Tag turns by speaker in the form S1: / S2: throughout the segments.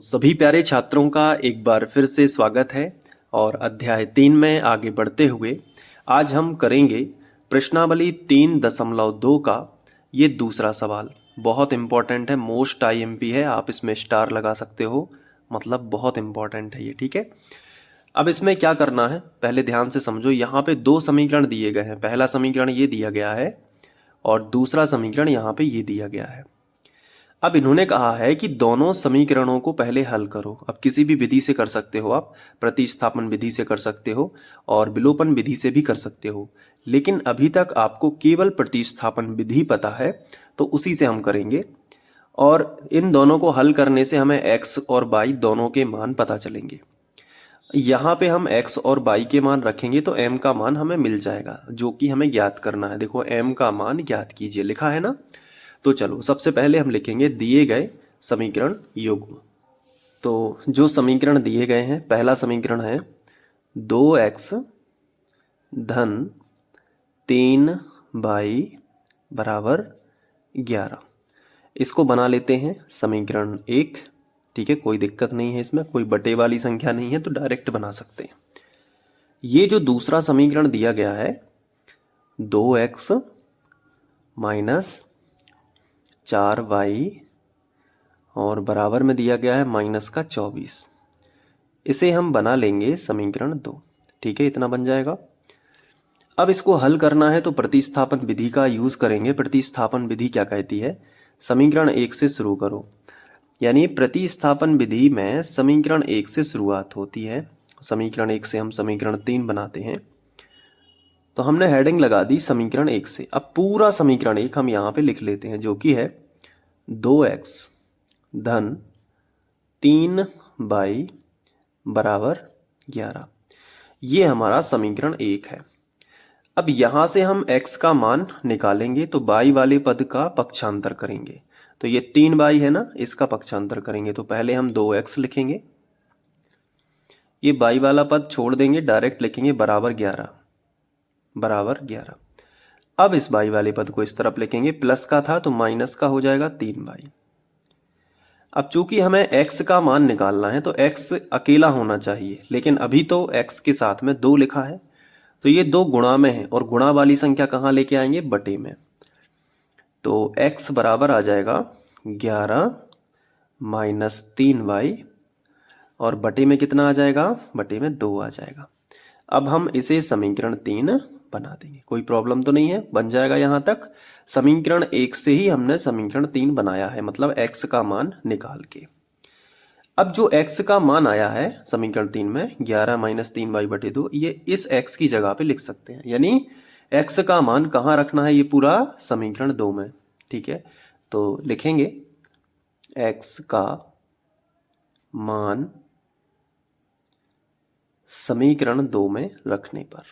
S1: सभी प्यारे छात्रों का एक बार फिर से स्वागत है और अध्याय 3 में आगे बढ़ते हुए आज हम करेंगे प्रश्नावली 3.2 का ये दूसरा सवाल। बहुत इम्पॉर्टेंट है, मोस्ट आईएमपी है, आप इसमें स्टार लगा सकते हो, मतलब बहुत इम्पॉर्टेंट है ये। ठीक है, अब इसमें क्या करना है पहले ध्यान से समझो। यहाँ पे दो समीकरण दिए गए हैं, पहला समीकरण ये दिया गया है और दूसरा समीकरण यहाँ पे ये दिया गया है। अब इन्होंने कहा है कि दोनों समीकरणों को पहले हल करो। अब किसी भी विधि से कर सकते हो, आप प्रतिस्थापन विधि से कर सकते हो और विलोपन विधि से भी कर सकते हो, लेकिन अभी तक आपको केवल प्रतिस्थापन विधि पता है तो उसी से हम करेंगे। और इन दोनों को हल करने से हमें x और y दोनों के मान पता चलेंगे। यहाँ पे हम x और y के मान रखेंगे तो m का मान हमें मिल जाएगा, जो कि हमें ज्ञात करना है। देखो m का मान ज्ञात कीजिए, लिखा है ना। तो चलो सबसे पहले हम लिखेंगे दिए गए समीकरण युग्म। तो जो समीकरण दिए गए हैं, पहला समीकरण है 2x धन 3y बराबर 11। इसको बना लेते हैं समीकरण 1। ठीक है, कोई दिक्कत नहीं है, इसमें कोई बटे वाली संख्या नहीं है तो डायरेक्ट बना सकते हैं। ये जो दूसरा समीकरण दिया गया है 2x माइनस 4y और बराबर में दिया गया है माइनस का 24, इसे हम बना लेंगे समीकरण 2। ठीक है, इतना बन जाएगा। अब इसको हल करना है तो प्रतिस्थापन विधि का यूज करेंगे। प्रतिस्थापन विधि क्या कहती है, समीकरण 1 से शुरू करो। यानी प्रतिस्थापन विधि में समीकरण 1 से शुरुआत होती है। समीकरण 1 से हम समीकरण 3 बनाते हैं। तो हमने हेडिंग लगा दी समीकरण 1 से। अब पूरा समीकरण 1 हम यहाँ पे लिख लेते हैं, जो कि है 2x धन 3y बराबर 11। ये हमारा समीकरण 1 है। अब यहां से हम x का मान निकालेंगे तो y वाले पद का पक्षांतर करेंगे। तो ये 3y है ना, इसका पक्षांतर करेंगे तो पहले हम 2x लिखेंगे, ये y वाला पद छोड़ देंगे, डायरेक्ट लिखेंगे बराबर 11। बराबर 11। अब इस y वाले पद को इस तरफ लिखेंगे, प्लस का था तो माइनस का हो जाएगा 3y। अब चूंकि हमें x का मान निकालना है तो x अकेला होना चाहिए, लेकिन अभी तो x के साथ में 2 लिखा है तो ये 2 गुणा में है, और गुणा वाली संख्या कहाँ लेके आएंगे, बटे में। तो x बराबर आ जाएगा 11 माइनस 3y और बटे में कितना आ जाएगा, बटे में 2 आ जाएगा। अब हम इसे समीकरण 3 बना देंगे, कोई प्रॉब्लम तो नहीं है, बन जाएगा। यहाँ तक समीकरण 1 से ही हमने समीकरण 3 बनाया है, मतलब x का मान निकाल के। अब जो x का मान आया है समीकरण 3 में 11 माइनस 3y बटे 2, ये इस x की जगह पे लिख सकते हैं। यानी x का मान कहाँ रखना है, ये पूरा समीकरण 2 में। ठीक है, तो लिखेंगे x का मान समीकरण 2 में रखने पर,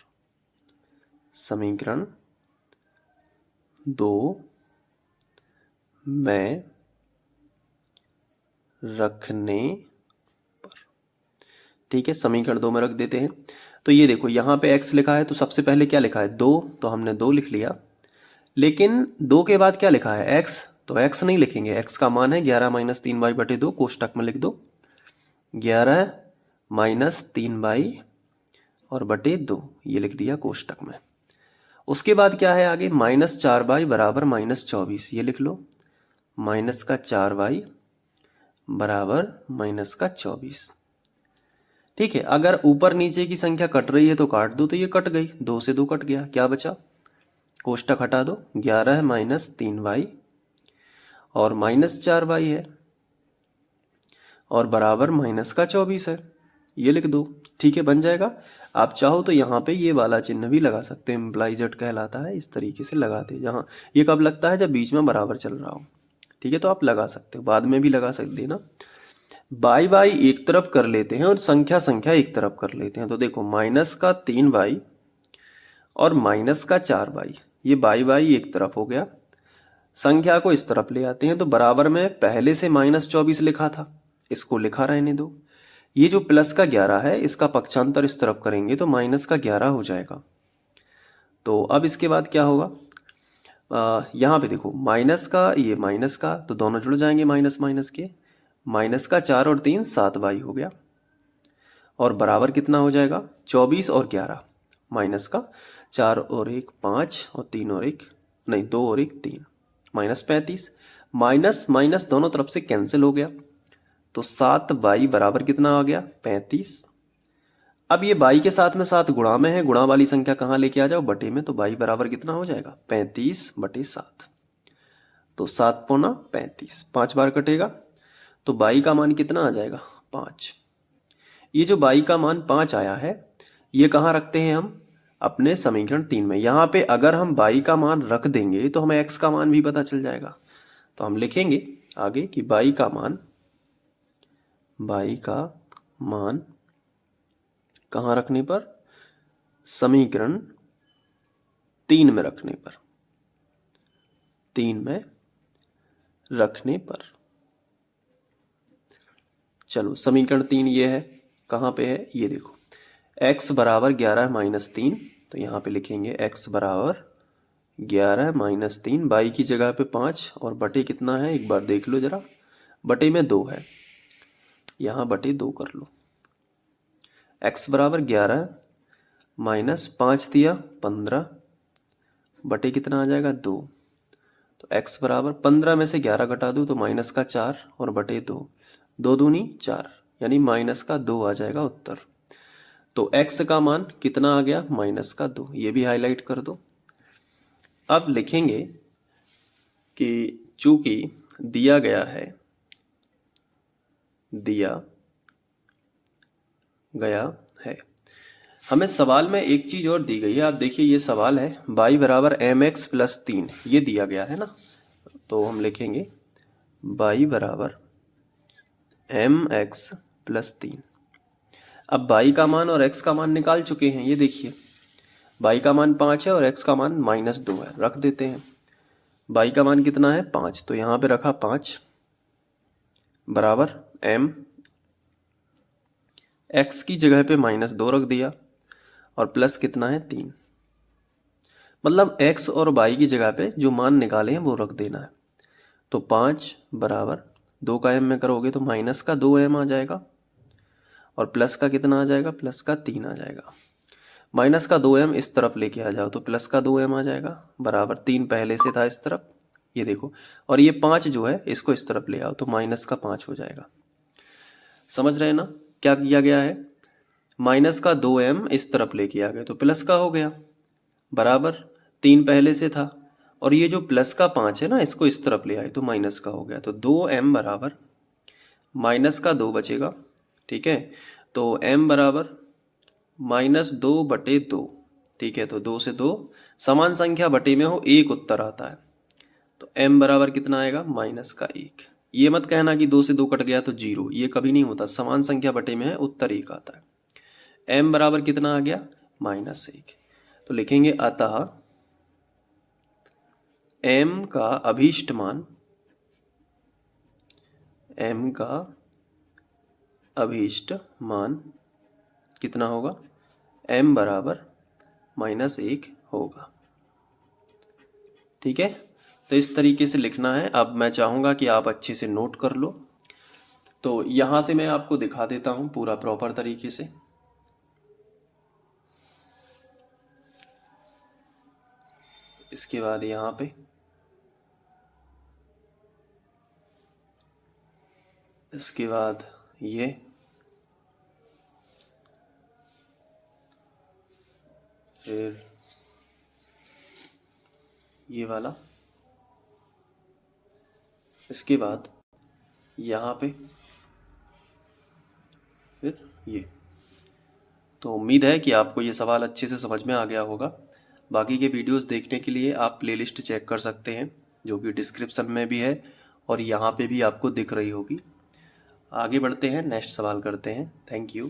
S1: समीकरण 2 में रखने पर। ठीक है, समीकरण 2 में रख देते हैं। तो ये देखो यहाँ पे x लिखा है तो सबसे पहले क्या लिखा है, 2, तो हमने 2 लिख लिया। लेकिन 2 के बाद क्या लिखा है, x, तो x नहीं लिखेंगे। x का मान है 11 माइनस 3y बटे 2, कोष्टक में लिख दो 11 माइनस 3y और बटे 2, ये लिख दिया कोष्टक में। उसके बाद क्या है आगे, माइनस 4y बराबर माइनस 24, ये लिख लो, माइनस का 4y बराबर माइनस का 24। ठीक है, अगर ऊपर नीचे की संख्या कट रही है तो काट दो, तो ये कट गई, 2 से 2 कट गया, क्या बचा, कोष्टक हटा दो, 11 माइनस 3y और माइनस 4y है और बराबर माइनस का 24 है, ये लिख दो। ठीक है, बन जाएगा। आप चाहो तो यहाँ पे ये वाला चिन्ह भी लगा सकते हैं, इम्प्लाइजड कहलाता है, इस तरीके से लगाते। जहाँ ये कब लगता है, जब बीच में बराबर चल रहा हो। ठीक है, तो आप लगा सकते हो, बाद में भी लगा सकते हैं ना। बाई बाई एक तरफ कर लेते हैं और संख्या संख्या एक तरफ कर लेते हैं। तो देखो माइनस का 3y और माइनस का 4y, ये बाई बाई एक तरफ हो गया, संख्या को इस तरफ ले आते हैं तो बराबर में पहले से माइनस 24 लिखा था, इसको लिखा रहने दो। ये जो प्लस का 11 है, इसका पक्षांतर इस तरफ करेंगे तो माइनस का 11 हो जाएगा। तो अब इसके बाद क्या होगा, यहाँ पे देखो माइनस का, ये माइनस का, तो दोनों जुड़ जाएंगे माइनस माइनस के, माइनस का 4 और 3 7y हो गया, और बराबर कितना हो जाएगा 24 और 11, माइनस का 4 और 1 5 और 3 और 1 नहीं 2 और 1 3, माइनस 35, माइनस माइनस दोनों तरफ से कैंसिल हो गया, तो 7y बराबर कितना आ गया 35। अब ये y के साथ में 7 गुणा में है, गुणा वाली संख्या कहाँ लेके आ जाओ बटे में, तो y बराबर कितना हो जाएगा 35/7, तो 7 पौना 35, 5 बार कटेगा, तो y का मान कितना आ जाएगा 5। ये जो y का मान 5 आया है ये कहाँ रखते हैं हम अपने समीकरण 3 में। यहाँ पे अगर हम y का मान रख देंगे तो हमें x का मान भी पता चल जाएगा, तो हम लिखेंगे आगे कि y का मान कहाँ रखने पर, समीकरण 3 में रखने पर, 3 में रखने पर। चलो समीकरण 3 ये है, कहाँ पे है ये देखो, x बराबर 11 माइनस 3, तो यहाँ पे लिखेंगे x बराबर 11 माइनस 3, y की जगह पे 5 और बटे कितना है एक बार देख लो जरा, बटे में 2 है, यहाँ बटे 2 कर लो। x बराबर 11 माइनस 5 दिया 15, बटे कितना आ जाएगा 2, तो x बराबर 15 में से 11 घटा दूँ तो माइनस का 4 और बटे 2, 2 दूनी 4, यानी माइनस का 2 आ जाएगा उत्तर। तो x का मान कितना आ गया माइनस का 2, ये भी हाईलाइट कर दो। अब लिखेंगे कि चूंकि दिया गया है, हमें सवाल में एक चीज और दी गई है। आप देखिए ये सवाल है y बराबर mx प्लस 3, ये दिया गया है ना, तो हम लिखेंगे y बराबर mx प्लस 3। अब y का मान और x का मान निकाल चुके हैं, ये देखिए y का मान 5 है और x का मान -2 है, रख देते हैं। y का मान कितना है 5, तो यहाँ पे रखा 5 बराबर m, x की जगह पे -2 रख दिया और प्लस कितना है 3, मतलब x और y की जगह पे जो मान निकाले हैं वो रख देना है। तो 5 बराबर 2 का m में करोगे तो माइनस का 2m आ जाएगा और प्लस का कितना आ जाएगा, प्लस का 3 आ जाएगा। माइनस का 2m इस तरफ लेके आ जाओ तो प्लस का 2m आ जाएगा, बराबर 3 पहले से था इस तरफ, ये देखो, और ये 5 जो है इसको इस तरफ ले आओ तो माइनस का 5 हो जाएगा। समझ रहे हैं ना क्या किया गया है, माइनस का 2m इस तरफ लेके आ गए तो प्लस का हो गया, बराबर 3 पहले से था, और ये जो प्लस का 5 है ना इसको इस तरफ ले आए तो माइनस का हो गया, तो 2m बराबर माइनस का 2 बचेगा, ठीक है। तो m बराबर -2/2, ठीक है, तो 2 से 2 समान संख्या बटे में हो 1 उत्तर आता है, तो m बराबर कितना आएगा -1। ये मत कहना कि 2 से 2 कट गया तो 0, ये कभी नहीं होता, समान संख्या बटे में है उत्तर 1 आता है। m बराबर कितना आ गया -1, तो लिखेंगे अतः m का अभीष्ट मान, m का अभीष्ट मान कितना होगा, m बराबर -1 होगा, ठीक है। तो इस तरीके से लिखना है। अब मैं चाहूँगा कि आप अच्छे से नोट कर लो, तो यहाँ से मैं आपको दिखा देता हूँ पूरा प्रॉपर तरीके से। इसके बाद यहाँ पे इसके बाद ये, फिर ये वाला, इसके बाद यहाँ पे, फिर ये। तो उम्मीद है कि आपको ये सवाल अच्छे से समझ में आ गया होगा। बाकी के वीडियोस देखने के लिए आप प्लेलिस्ट चेक कर सकते हैं जो कि डिस्क्रिप्शन में भी है और यहाँ पे भी आपको दिख रही होगी। आगे बढ़ते हैं, नेक्स्ट सवाल करते हैं। Thank you.